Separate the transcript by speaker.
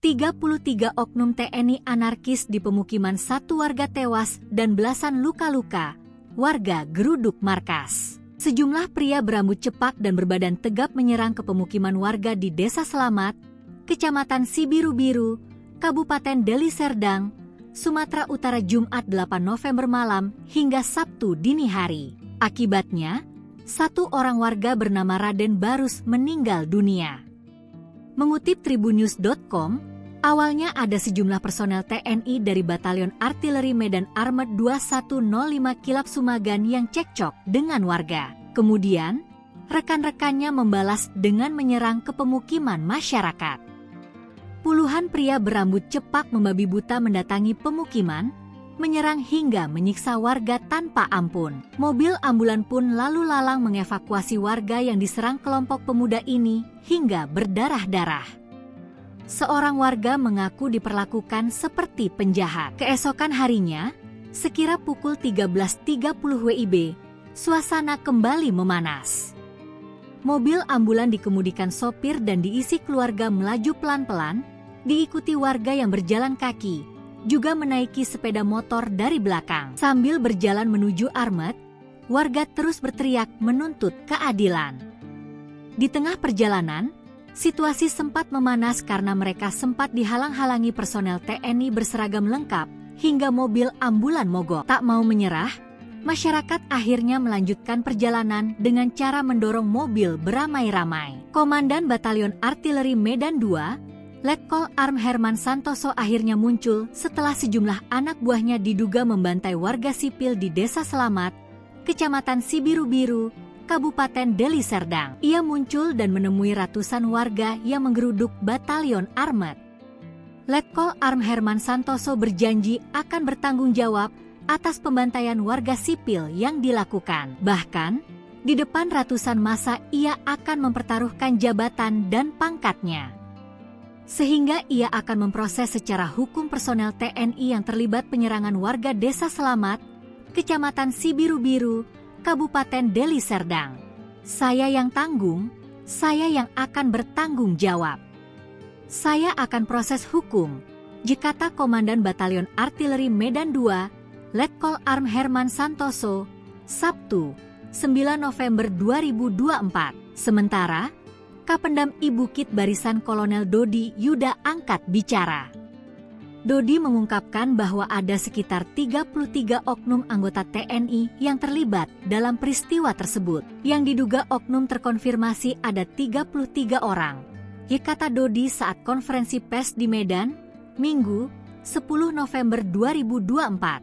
Speaker 1: 33 oknum TNI anarkis di pemukiman, 1 warga tewas dan belasan luka-luka. Warga geruduk markas. Sejumlah pria berambut cepak dan berbadan tegap menyerang ke pemukiman warga di Desa Selamat, Kecamatan Sibiru-Biru, Kabupaten Deli Serdang, Sumatera Utara Jumat 8 November malam hingga Sabtu dini hari. Akibatnya, 1 orang warga bernama Raden Barus meninggal dunia. Mengutip tribunnews.com, awalnya ada sejumlah personel TNI dari Batalion Artileri Medan Armet 2105 Kilap Sumagan yang cekcok dengan warga. Kemudian, rekan-rekannya membalas dengan menyerang ke pemukiman masyarakat. Puluhan pria berambut cepak membabi buta mendatangi pemukiman, menyerang hingga menyiksa warga tanpa ampun. Mobil ambulan pun lalu lalang mengevakuasi warga yang diserang kelompok pemuda ini hingga berdarah-darah. Seorang warga mengaku diperlakukan seperti penjahat. Keesokan harinya, sekira pukul 13.30 WIB, suasana kembali memanas. Mobil ambulan dikemudikan sopir dan diisi keluarga melaju pelan-pelan, diikuti warga yang berjalan kaki, juga menaiki sepeda motor dari belakang. Sambil berjalan menuju Armet, warga terus berteriak menuntut keadilan. Di tengah perjalanan, situasi sempat memanas karena mereka sempat dihalang-halangi personel TNI berseragam lengkap hingga mobil ambulan mogok. Tak mau menyerah, masyarakat akhirnya melanjutkan perjalanan dengan cara mendorong mobil beramai-ramai. Komandan Batalion Artileri Medan II, Letkol Arm Herman Santoso akhirnya muncul setelah sejumlah anak buahnya diduga membantai warga sipil di Desa Selamat, Kecamatan Sibiru-Biru, Kabupaten Deli Serdang. Ia muncul dan menemui ratusan warga yang menggeruduk Batalion Armet. Letkol Arm Herman Santoso berjanji akan bertanggung jawab atas pembantaian warga sipil yang dilakukan. Bahkan, di depan ratusan massa ia akan mempertaruhkan jabatan dan pangkatnya. Sehingga ia akan memproses secara hukum personel TNI yang terlibat penyerangan warga Desa Selamat, Kecamatan Sibiru-Biru, Kabupaten Deli Serdang. Saya yang tanggung, saya yang akan bertanggung jawab. Saya akan proses hukum, kata Komandan Batalion Artileri Medan II, Letkol Arm Herman Santoso, Sabtu, 9 November 2024. Sementara, Kapendam I Bukit Barisan Kolonel Dodi Yuda angkat bicara. Dodi mengungkapkan bahwa ada sekitar 33 oknum anggota TNI yang terlibat dalam peristiwa tersebut. Yang diduga oknum terkonfirmasi ada 33 orang. Kata Dodi saat konferensi pers di Medan, Minggu, 10 November 2024.